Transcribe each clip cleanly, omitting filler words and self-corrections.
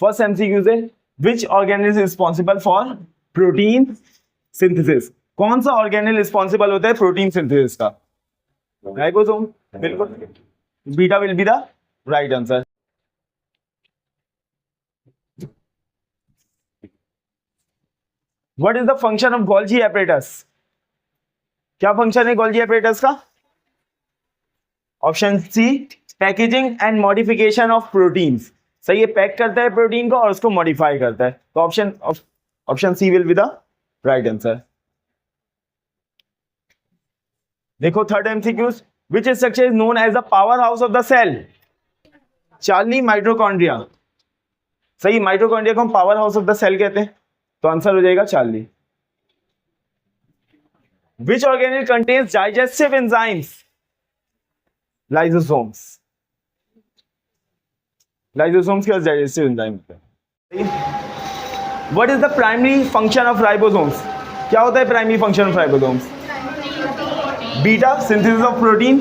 First MCQ से, which organelle is responsible for protein synthesis? कौन सा ऑर्गेनेल रिस्पॉन्सिबल होता है प्रोटीन सिंथेसिस का? राइबोसोम, बिल्कुल, beta will be the right answer. What is the function of Golgi apparatus? क्या function है Golgi apparatus का? Option C, packaging and modification of proteins. सही है, पैक करता है प्रोटीन को और उसको मॉडिफाई करता है, तो option C will be the right answer. देखो third MCQs, which structure is known as the power house of the cell? Charlie, mitochondria. सही, माइटोकॉन्ड्रिया को हम power house of the cell कहते हैं, तो आंसर हो जाएगा Charlie. Which organelle contains digestive enzymes? Lysosomes. Lysosomes के पास डाइजेस्टिव एंजाइम होते हैं। What is the primary function of ribosomes? क्या होता है primary function of ribosomes? Beta, synthesis of protein.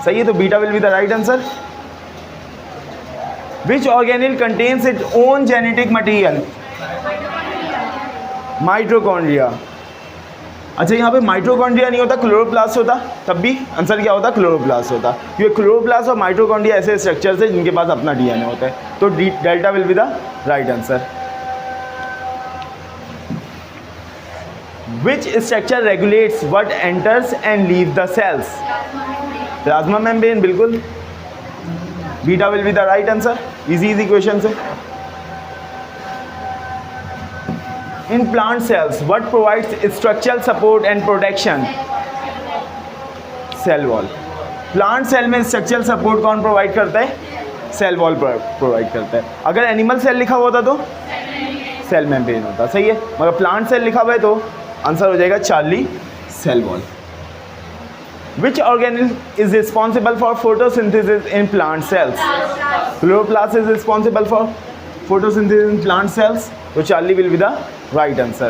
सही है, तो beta will be the right answer. Which organelle contains its own genetic material? Mitochondria. अच्छा, यहाँ पे माइटोकॉन्ड्रिया नहीं होता, क्लोरोप्लास्ट होता, तब भी आंसर क्या होता? क्लोरोप्लास्ट होता, क्योंकि क्लोरोप्लास्ट और माइटोकॉन्ड्रिया ऐसे स्ट्रक्चर्स है जिनके पास अपना डीएनए होता है, तो delta will be the right answer. Which structure regulates what enters and leave the cells? Plasma membrane, बिल्कुल, beta will be the right answer. Easy question है। In plant cells, what provides structural support and protection? Cell wall. Plant cell में structural support कौन provide करता है? Cell wall provide करता है। अगर animal cell लिखा हुआ होता तो cell membrane होता, सही है, मगर plant cell लिखा हुआ है तो आंसर हो जाएगा Charlie, cell wall। Which organelle is responsible for photosynthesis in plant cells? Chloroplast is responsible for photosynthesis in plant cells, तो Charlie will be the right answer.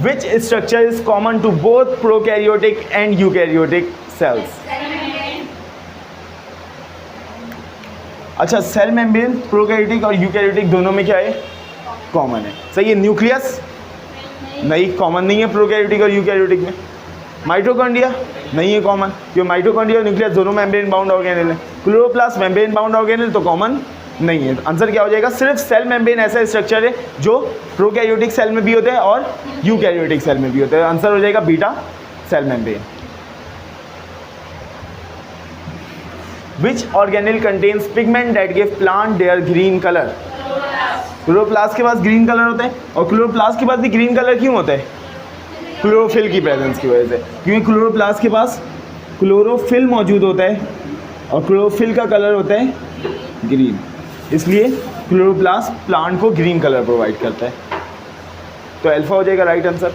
Which structure is common to both prokaryotic and eukaryotic cells? अच्छा, cell membrane prokaryotic और eukaryotic दोनों में क्या है? Common है, सही है। न्यूक्लियस नहीं, कॉमन नहीं है प्रोकैरियोटिक और यूकैरियोटिक में। माइटोकॉन्ड्रिया नहीं है कॉमन, क्योंकि माइटोकॉन्ड्रिया और न्यूक्लियस दोनों मेम्ब्रेन बाउंड ऑर्गेनेल है। क्लोरोप्लास्ट मेम्ब्रेन बाउंड ऑर्गेनेल, तो कॉमन नहीं है। आंसर क्या हो जाएगा? सिर्फ सेल मेम्ब्रेन ऐसा स्ट्रक्चर है जो प्रोकैरियोटिक सेल में भी होता है और यूकैरियोटिक सेल में भी होता है। आंसर हो जाएगा beta, cell membrane. Which organelle contains pigment that give plant their green colour? Chloroplast के पास ग्रीन कलर होता है, और क्लोरोप्लास्ट के पास भी ग्रीन कलर क्यों होता है? क्लोरोफिल की प्रेजेंस की वजह से, क्योंकि क्लोरोप्लास्ट के पास क्लोरोफिल मौजूद होता है और क्लोरोफिल का कलर होता है ग्रीन, इसलिए क्लोरोप्लास्ट प्लांट को ग्रीन कलर प्रोवाइड करता है, तो अल्फा हो जाएगा right answer.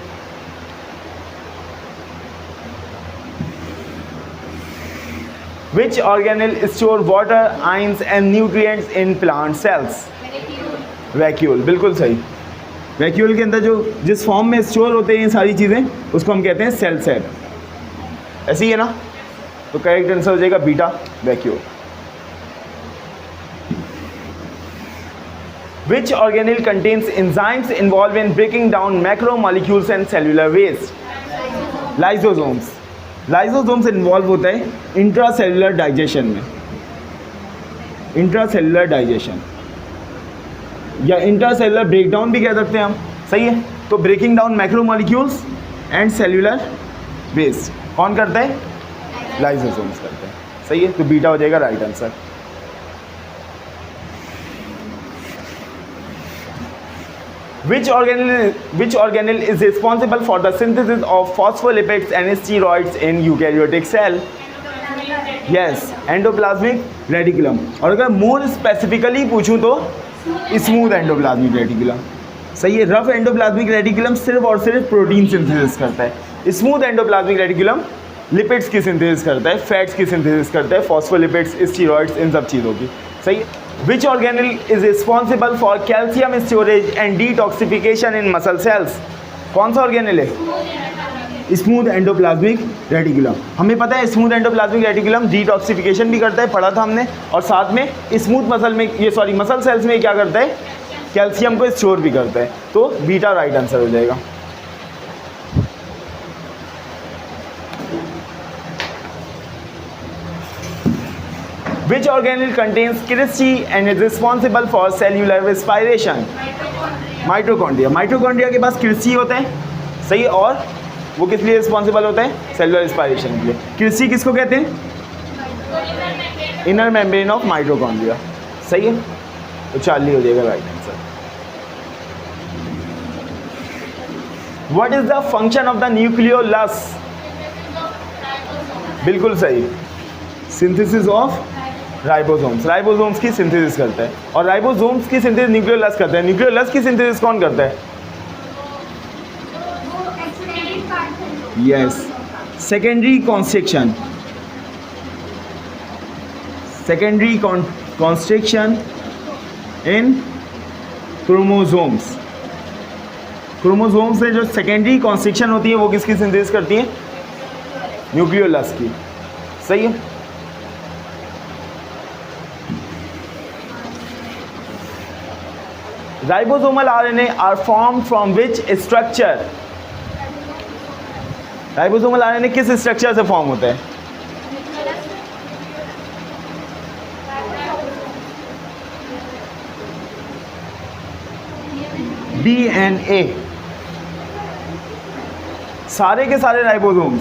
Which organelle store water, ions and nutrients in plant cells? Vacuole, बिल्कुल सही। वैक्यूल के अंदर जो जिस फॉर्म में स्टोर होते हैं ये सारी चीज़ें, उसको हम कहते हैं सेल सेप। ऐसे ही है ना, तो करेक्ट आंसर हो जाएगा beta, vacuole. Which organelle contains enzymes involved in breaking down macromolecules and cellular waste? Lysosomes. Lysosomes involve होता है इंट्रासेलुलर डाइजेशन में, इंट्रासेलुलर डाइजेशन या इंट्रासेलुलर ब्रेकडाउन भी कह सकते हैं हम, सही है। तो breaking down macromolecules and cellular waste कौन करता है? लाइसोसोम्स करते हैं, सही है, तो बीटा हो जाएगा right answer. Which organelle is responsible for the synthesis of phospholipids and steroids in eukaryotic cell? Yes, endoplasmic reticulum. और अगर मोर स्पेसिफिकली पूछूं तो स्मूथ एंडोप्लाज्मिक रेटिकुलम, सही है। रफ एंडोप्लाज्मिक रेटिकुलम सिर्फ और सिर्फ प्रोटीन सिंथेसिस करता है। स्मूथ एंडोप्लाज्मिक रेटिकुलम लिपिड्स की सिंथेसिस करता है, फैट्स की सिंथेसिस करता है, फॉस्फोलिपिड्स, स्टीरॉइड्स, इन सब चीज़ों की, सही है। Which organelle is responsible for calcium storage and detoxification in muscle cells? कौन सा ऑर्गेनेल है? Smooth endoplasmic reticulum. हमें पता है स्मूथ एंडोप्लाज्मिक रेटिकुलम डिटॉक्सिफिकेशन भी करता है, पढ़ा था हमने, और साथ में स्मूथ मसल में मसल सेल्स में क्या करता है, कैल्शियम को स्टोर भी करता है। तो बीटा राइट आंसर हो जाएगा। Which organelle contains Christy and is responsible for cellular respiration? Mitochondria. Mitochondria के पास क्रिस्टी होते हैं, सही, और वो किस लिए रिस्पॉन्सिबल होते हैं, सेलुलर रेस्पिरेशन के लिए। क्रिस्टी किसको कहते हैं, इनर मेम्ब्रेन ऑफ माइटोकॉन्ड्रिया, सही है। तो चार्ली हो जाएगा right answer. What is the function of the nucleolus? बिल्कुल सही, सिंथेसिस ऑफ राइबोसोम्स। राइबोसोम्स की सिंथेसिस करता है, और राइबोसोम्स की सिंथेसिस न्यूक्लियोलस करता है। न्यूक्लियोलस की सिंथेसिस कौन करता है? Yes, secondary constriction. Secondary constriction in chromosomes. Chromosomes में जो सेकेंडरी कॉन्स्ट्रिक्शन होती है वो किसकी सिंथेसिस करती है? न्यूक्लियोलस की, सही है। Ribosomal RNA are form from which structure? Ribosomal RNA किस स्ट्रक्चर से फॉर्म होता है? डीएनए। सारे के सारे राइबोसोम्स,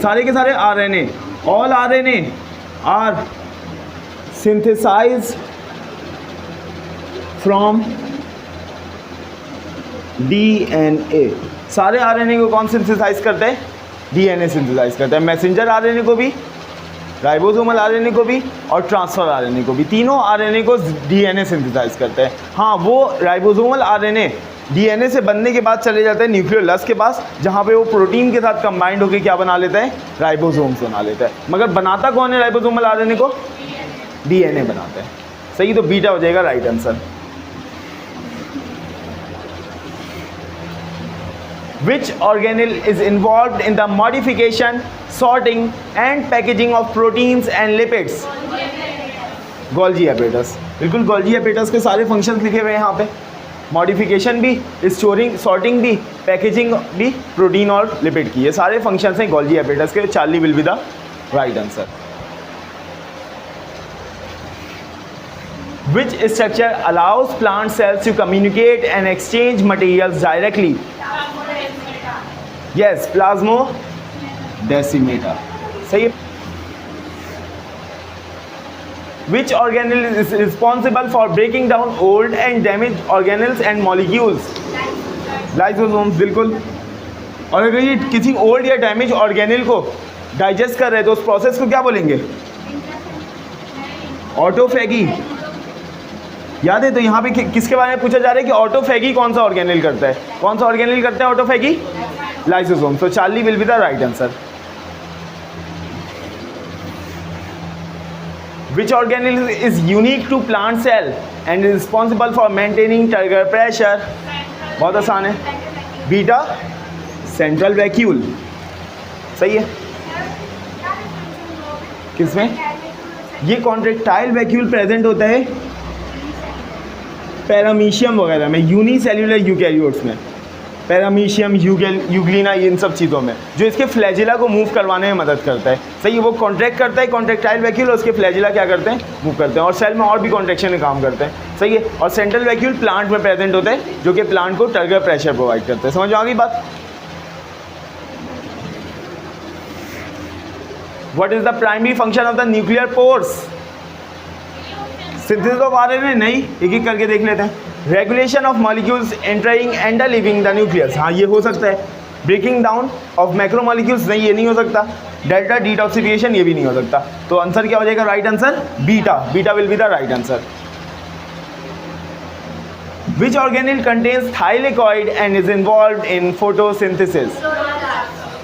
सारे के सारे RNA, all RNA are synthesised from DNA. सारे आरएनए को कौन सिंथेसाइज करता है? डीएनए सिंथेसाइज करता है। मैसेंजर आरएनए को भी, राइबोसोमल आरएनए को भी, और ट्रांसफर आरएनए को भी, तीनों आरएनए को डीएनए सिंथेसाइज करता है। हाँ, वो राइबोसोमल आरएनए डीएनए से बनने के बाद चले जाते हैं न्यूक्लियोलस के पास, जहाँ पे वो प्रोटीन के साथ कंबाइंड होकर क्या बना लेता है? राइबोसोम्स बना लेता है। मगर बनाता कौन है राइबोसोमल आरएनए को? डीएनए बनाता है, सही। तो बीटा हो जाएगा right answer. Which organelle is involved in the modification, sorting and packaging of proteins and lipids? Golgi apparatus। बिल्कुल, गोल्जी एपेटस के सारे फंक्शंस लिखे हुए हैं यहाँ पे। मॉडिफिकेशन भी, स्टोरिंग, सॉर्टिंग भी, पैकेजिंग भी, प्रोटीन और लिपिड की, ये सारे फंक्शंस हैं गोल्जी एपेटस के। Charlie will be the right answer. Which structure allows plant cells to communicate and exchange materials directly? Yes, plasmodesmator, सही है। Which organelle is responsible for breaking down old and damaged organelles and molecules? Lysosomes, बिल्कुल। और अगर ये किसी old या damage organelle को digest कर रहे हैं तो उस प्रोसेस को क्या बोलेंगे? ऑटोफेगी। याद है? तो यहाँ पे किसके बारे में पूछा जा रहा है कि ऑटोफेगी कौन सा ऑर्गेनेल करता है? कौन सा ऑर्गेनेल करता है ऑटोफेगी? लाइसोसोम। तो Charlie will be the right answer. Which organelle is unique to plant cell and is responsible for maintaining turgor pressure? बहुत आसान है, बीटा सेंट्रल वैक्यूल, सही है। किसमें? ये कॉन्ट्रेक्टाइल वैक्यूल प्रेजेंट होता है पैरामीशियम वगैरह में, यूनिसेल्यूलर यूकैरियोट्स में, पैरामीशियम, यूग्लिना, इन सब चीज़ों में, जो इसके फ्लैजिला को मूव करवाने में मदद करता है, सही है। वो कॉन्ट्रैक्ट करता है कॉन्ट्रेक्टाइल वैक्यूल, और उसके फ्लैजिला क्या करते हैं? मूव करते हैं, और सेल में और भी कॉन्ट्रैक्शन में काम करते हैं, सही है। और सेंट्रल वैक्यूल प्लांट में प्रेजेंट होता है, जो कि प्लांट को टर्गर प्रेशर प्रोवाइड करते हैं। समझ में आ गई बात? What is the primary function of the nuclear pores? Synthesis of RNA नहीं, एक एक करके देख लेते हैं। Regulation of molecules entering and leaving the nucleus, हाँ ये हो सकता है। ब्रेकिंग डाउन ऑफ मैक्रोमॉलिक्यूल्स, नहीं ये नहीं हो सकता। डेल्टा डिटॉक्सिफिकेशन, ये भी नहीं हो सकता। तो आंसर क्या हो जाएगा? Right answer beta. Beta will be the right answer. Which organelle contains thylakoid and is involved in photosynthesis?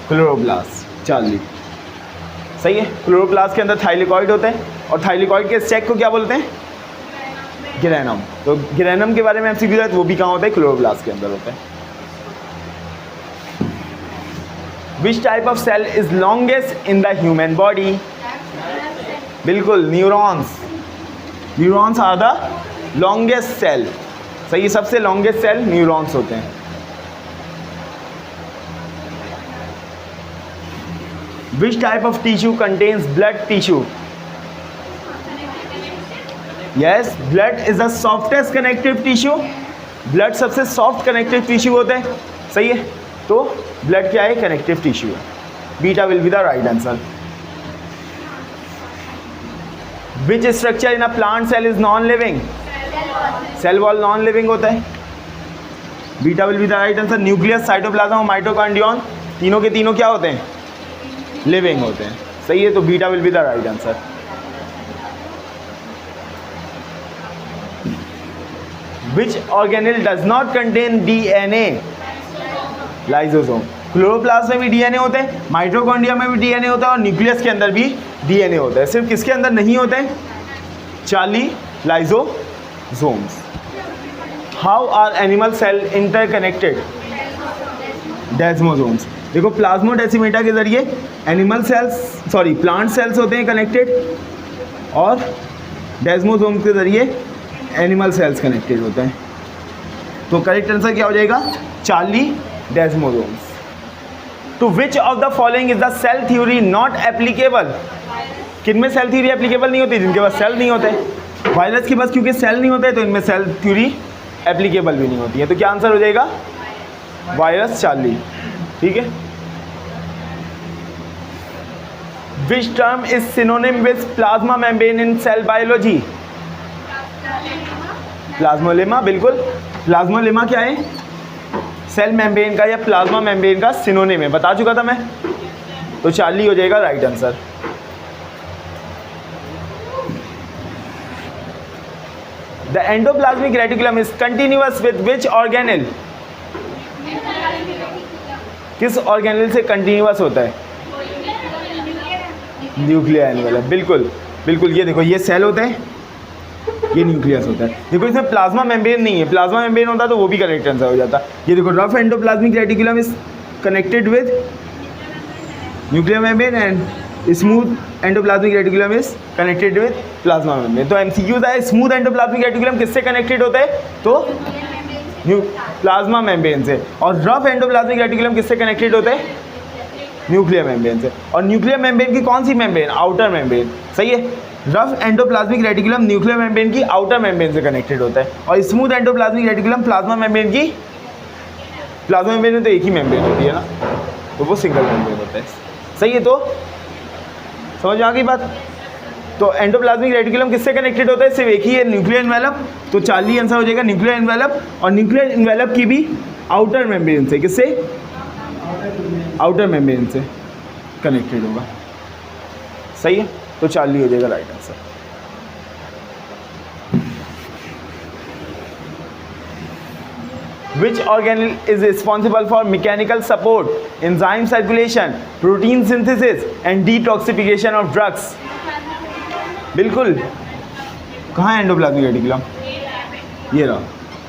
Chloroplast, Charlie, सही है। क्लोरोप्लास्ट के अंदर थाइलेकॉइड होते हैं, और थाइलेकॉइड के स्टैक को क्या बोलते हैं? गिरेनम। तो गिरेनम के बारे में एमसीक्यू है, तो वो भी कहाँ होता है? क्लोरोप्लास्ट के अंदर होता है। Which type of cell is longest in the human body? बिल्कुल, neurons. Neurons are the longest cell. सही, सबसे लॉन्गेस्ट सेल न्यूरॉन्स होते हैं। Which type of tissue contains blood tissue? Yes, blood is the softest connective tissue. Blood सबसे soft connective tissue होते हैं। सही है, तो ब्लड क्या है? कनेक्टिव टिश्यू है। Beta will be the right answer. Which structure in a plant cell is non living? Cell wall non living होता है। Beta will be the right answer. Nucleus, cytoplasm और माइटोकॉन्ड्रियन तीनों के तीनों क्या होते हैं? लिविंग होते हैं। सही है, तो beta will be the right answer. Which organelle does not contain DNA? Lysosome. Chloroplast में भी डीएनए होते हैं, माइटोकॉन्ड्रिया में भी डीएनए होता है और न्यूक्लियस के अंदर भी डीएनए होता है। सिर्फ किसके अंदर नहीं होते हैं? 40 lysosomes. How are animal cell interconnected? Desmosomes. देखो, प्लाज्मोडेसिमेटा के जरिए एनिमल सेल्स प्लांट सेल्स होते हैं कनेक्टेड, और डेस्मोसोम के जरिए एनिमल सेल्स कनेक्टेड होते हैं। तो करेक्ट आंसर क्या हो जाएगा? 40 desmosomes. To which of the following is the cell theory not applicable? किन में सेल थ्योरी एप्लीकेबल नहीं होती? जिनके पास सेल नहीं होते। वायरस के पास क्योंकि सेल नहीं होते, तो इनमें सेल थ्योरी एप्लीकेबल भी नहीं होती है। तो क्या आंसर हो जाएगा? वायरस 40। ठीक है। Which term is synonym with plasma membrane in cell biology? Plasmalemma. बिल्कुल, प्लाज्मोलेमा क्या है? सेल मेम्ब्रेन का या प्लाज्मा मेम्ब्रेन का सिनोनिम है, बता चुका था मैं। तो 40 हो जाएगा right answer. The endoplasmic reticulum is continuous with which organelle? किस ऑर्गेनेल से कंटिन्यूअस होता है? Nuclear envelope. बिल्कुल बिल्कुल, ये देखो, ये सेल होते हैं, ये न्यूक्लियस होता है। देखो, इसमें प्लाज्मा मेम्ब्रेन नहीं है। प्लाज्मा मेम्ब्रेन होता तो वो भी करेक्ट आंसर हो जाता। ये देखो, rough endoplasmic reticulum is connected with nuclear membrane and smooth endoplasmic reticulum is connected with plasma membrane. तो एमसीक्यूज है, स्मूथ एंडोप्लाज्मिक रेटिकुलम किससे कनेक्टेड होता है? तो प्लाज्मा मेम्ब्रेन से। और रफ एंडोप्लाज्मिक रेटिकुलम किससे कनेक्टेड होता है? न्यूक्लियर मेम्ब्रेन से। और न्यूक्लियर मेम्ब्रेन की कौन सी मेम्ब्रेन? Outer membrane. सही है, rough endoplasmic reticulum nuclear membrane की आउटर मेम्ब्रेन से कनेक्टेड होता है, और smooth endoplasmic reticulum plasma membrane की, प्लाज्मा मेम्ब्रेन में तो एक ही मेम्ब्रेन होती है ना, तो वो सिंगल मेम्ब्रेन होता है। सही है, तो समझ में आ गई बात? तो एंडोप्लाज्मिक रेटिकुलम किससे कनेक्टेड होता है? सिर्फ एक ही है, न्यूक्लियर एनवेलप। तो 40 आंसर हो जाएगा न्यूक्लियर एनवेलप। और न्यूक्लियर एनवेलप की भी आउटर मेम्ब्रेन से, किससे? आउटर मेम्ब्रेन से कनेक्टेड होगा। सही है, तो 40 हो जाएगा right answer. Which organelle is responsible for mechanical support, enzyme circulation, protein synthesis and detoxification of drugs? बिल्कुल, कहाँ है एंडोप्लाज्मिक रेटिकुलम? ये रहा,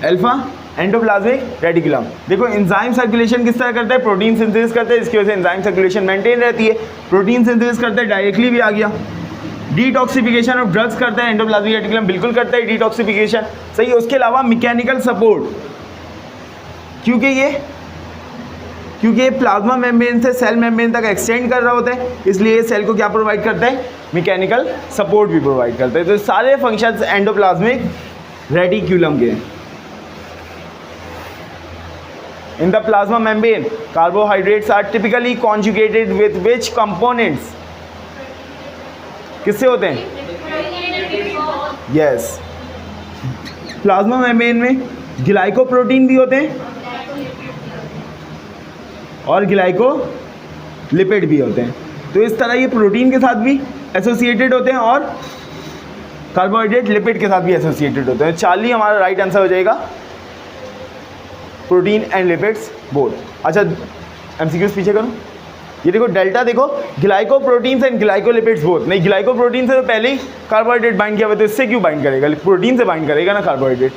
अल्फा एंडोप्लाज्मिक रेटिकुलम। देखो, एंजाइम सर्कुलेशन किस तरह करता है? प्रोटीन सिंथेसिस करता है, इसकी वजह से एंजाइम सर्कुलेशन मेंटेन रहती है। प्रोटीन सिंथेसिस करता है, डायरेक्टली भी आ गया। डिटॉक्सिफिकेशन ऑफ ड्रग्स करता है एंडोप्लाज्मिक रेटिकुलम, बिल्कुल करता है डिटॉक्सिफिकेशन। सही है। उसके अलावा मैकेनिकल सपोर्ट, क्योंकि ये प्लाज्मा मेम्ब्रेन से सेल मेम्ब्रेन तक एक्सटेंड कर रहा होता है, इसलिए सेल को क्या प्रोवाइड करता है? मैकेनिकल सपोर्ट भी प्रोवाइड करता है। तो सारे फंक्शंस एंडोप्लाज्मिक रेटिकुलम के। In the plasma membrane, carbohydrates are typically conjugated with which components? किससे होते हैं? Yes. प्लाज्मा मेम्ब्रेन में ग्लाइकोप्रोटीन भी होते हैं और ग्लाइकोलिपिड भी होते हैं। तो इस तरह ये प्रोटीन के साथ भी एसोसिएटेड होते हैं और कार्बोहाइड्रेट लिपिड के साथ भी एसोसिएटेड होते हैं। 40 हमारा राइट आंसर हो जाएगा, प्रोटीन एंड लिपिड्स बोथ। अच्छा, एमसीक्यूज पीछे करो। ये देखो, डेल्टा देखो, ग्लाइकोप्रोटीन्स एंड ग्लाइकोलिपिड्स बोथ। नहीं, ग्लाइकोप्रोटीन से तो पहले ही कार्बोहाइड्रेट बाइंड किया हुआ, तो इससे क्यों बाइंड करेगा? प्रोटीन से बाइंड करेगा ना carbohydrate.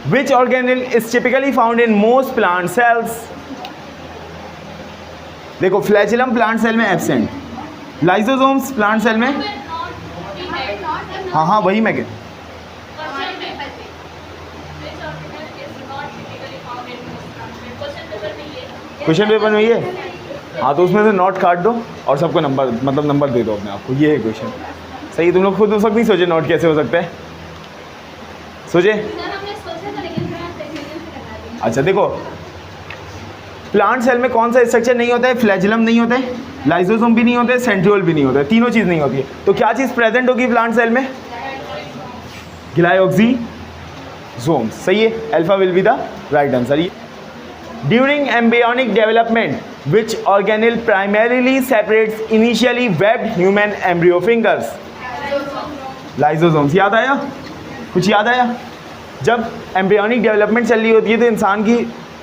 Which organelle is typically found in most plant cells? देखो फ्लैजिलम प्लांट सेल में एब्सेंट, लाइसोसोम्स प्लांट सेल में, हाँ वही मैं कह, क्वेश्चन पेपर में ये, हाँ तो उसमें से नोट काट दो और सबको नंबर मतलब नंबर दे दो अपने आप को, ये है क्वेश्चन। सही, तुम लोग खुद उस वक्त नहीं सोचे नोट कैसे हो सकता है, सोचे? अच्छा देखो, प्लांट सेल में कौन सा स्ट्रक्चर नहीं होता है? फ्लैजिलम नहीं होता है, लाइसोसोम भी नहीं होता है, सेंट्रियोल भी नहीं होता है, तीनों चीज़ नहीं होती है। तो क्या चीज़ प्रेजेंट होगी प्लांट सेल में? ग्लाइकोक्सीजोम। सही है, alpha will be the right answer. During embryonic development which organelle primarily separates initially webbed human embryo fingers? Lysosomes. याद आया? कुछ याद आया? जब एम्ब्रियोनिक डेवलपमेंट चल रही होती है तो इंसान की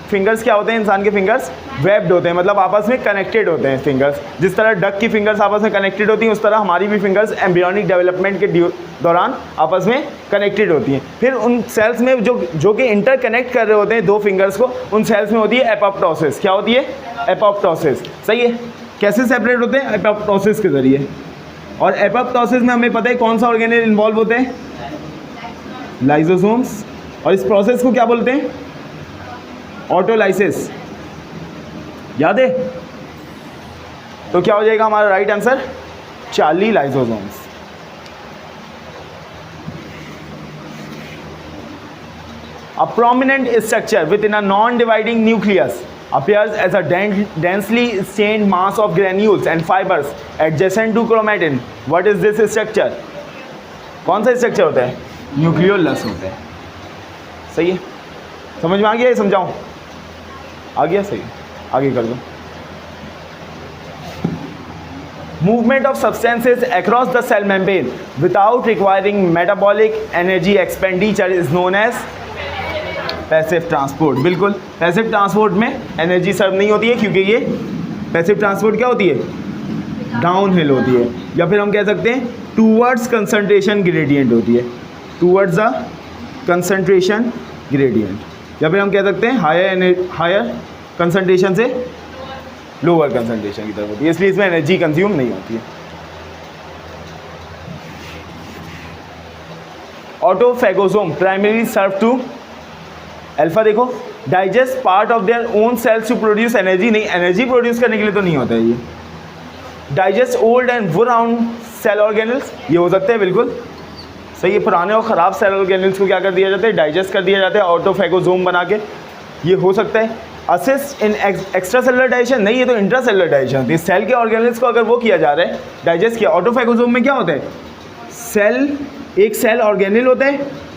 फिंगर्स क्या होते हैं? इंसान के फिंगर्स वेब्ड होते हैं, मतलब आपस में कनेक्टेड होते हैं फिंगर्स। जिस तरह डक की फिंगर्स आपस में कनेक्टेड होती हैं, उस तरह हमारी भी फिंगर्स एम्ब्रियोनिक डेवलपमेंट के दौरान आपस में कनेक्टेड होती हैं। फिर उन सेल्स में जो कि इंटरकनेक्ट कर रहे होते हैं दो फिंगर्स को, उन सेल्स में होती है एपोप्टोसिस। क्या होती है? एपोप्टोसिस। सही है। कैसे सेपरेट होते हैं? एपोप्टोसिस के जरिए। और एपोप्टोसिस में हमें पता है कौन सा ऑर्गेनेल इन्वॉल्व होते हैं? लाइसोसोम्स। और इस प्रोसेस को क्या बोलते हैं? ऑटोलाइसिस। याद है? तो क्या हो जाएगा हमारा right answer? 40 lysosomes. A prominent structure within a non-dividing nucleus appears as a densely stained mass of granules and fibers adjacent to chromatin. What is this structure? कौन सा स्ट्रक्चर होता है? न्यूक्लियोलस होता है। सही है, समझ में आ गया? समझाऊं? आ गया? सही, आगे कर दो। Movement of substances across the cell membrane without requiring metabolic energy expenditure is known as passive transport. बिल्कुल, पैसिव ट्रांसपोर्ट में एनर्जी सर्व नहीं होती है, क्योंकि ये पैसिव ट्रांसपोर्ट क्या होती है? डाउन हिल होती है, या फिर हम कह सकते हैं टूवर्ड्स कंसंट्रेशन ग्रेडियंट होती है, टूवर्ड्स द कंसंट्रेशन ग्रेडियंट, या फिर हम कह सकते हैं हायर कंसंट्रेशन से लोअर कंसंट्रेशन की तरफ होती है, इसलिए इसमें एनर्जी कंज्यूम नहीं होती है। Autophagosome primary serve to alpha, देखो, digest part of their own cells to produce energy. नहीं, एनर्जी प्रोड्यूस करने के लिए तो नहीं होता है ये। Digest old and worn out cell organelles, ये हो सकते हैं, बिल्कुल सही है। पुराने और ख़राब सेल ऑर्गेनल्स को क्या कर दिया जाता है? डाइजेस्ट कर दिया जाता है ऑटोफेगोसोम बना के, ये हो सकता है। Assist in extra cellular digestion, नहीं, ये तो इंट्रा सेलुलर डाइजेशन होती है। सेल के ऑर्गेनल्स को अगर वो किया जा रहा है, डाइजेस्ट किया। ऑटोफेगोसोम में क्या होता है? सेल, एक सेल ऑर्गेनल होता है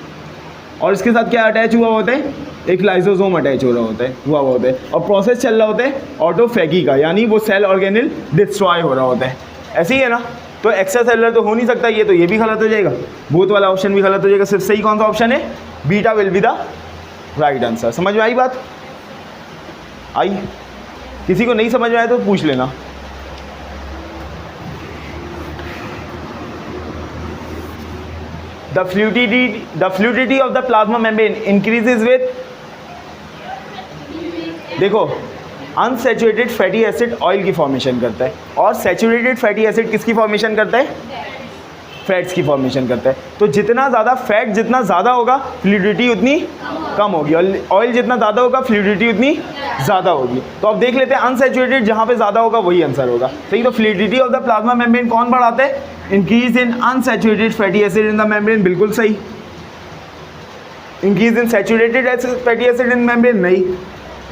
और इसके साथ क्या अटैच हुआ होता है? एक लाइसोसोम अटैच हो रहा होता है, हुआ होता है, और प्रोसेस चल रहा होता है ऑटोफेगी का, यानी वो सेल ऑर्गेनल डिस्ट्रॉय हो रहा होता है। ऐसे ही है ना? तो एक्स्ट्रा सेलुलर तो हो नहीं सकता ये, तो ये भी गलत हो जाएगा, बोथ वाला ऑप्शन भी गलत हो जाएगा। सिर्फ सही कौन सा ऑप्शन है? Beta will be the right answer. समझ में आई बात? आई? किसी को नहीं समझ में आया तो पूछ लेना। The fluidity of the plasma membrane increases with, देखो, अनसैचुरेटेड फैटी एसिड ऑयल की फॉर्मेशन करता है, और सैचुरेटेड फैटी एसिड किसकी फॉर्मेशन करता है? फैट्स की फॉर्मेशन करता है। तो जितना ज़्यादा फैट जितना ज़्यादा होगा, फ्लूइडिटी उतनी कम होगी, और ऑयल जितना ज़्यादा होगा, फ्लूइडिटी उतनी ज़्यादा होगी। तो अब देख लेते हैं, अनसैचुरेटेड जहाँ पे ज़्यादा होगा वही आंसर होगा। सही, तो fluidity of the plasma membrane कौन बढ़ाता है? Increase in unsaturated fatty acid in the membrane, बिल्कुल सही। Increase in saturated fatty acid in membrane, नहीं।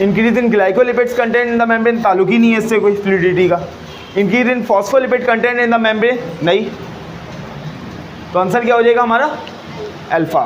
Increase in glycolipids content in the membrane, ताल्लुक ही नहीं है इससे कोई फ्लूइडिटी का। Increase in phospholipid content in the membrane, नहीं। तो आंसर क्या हो जाएगा हमारा? अल्फा।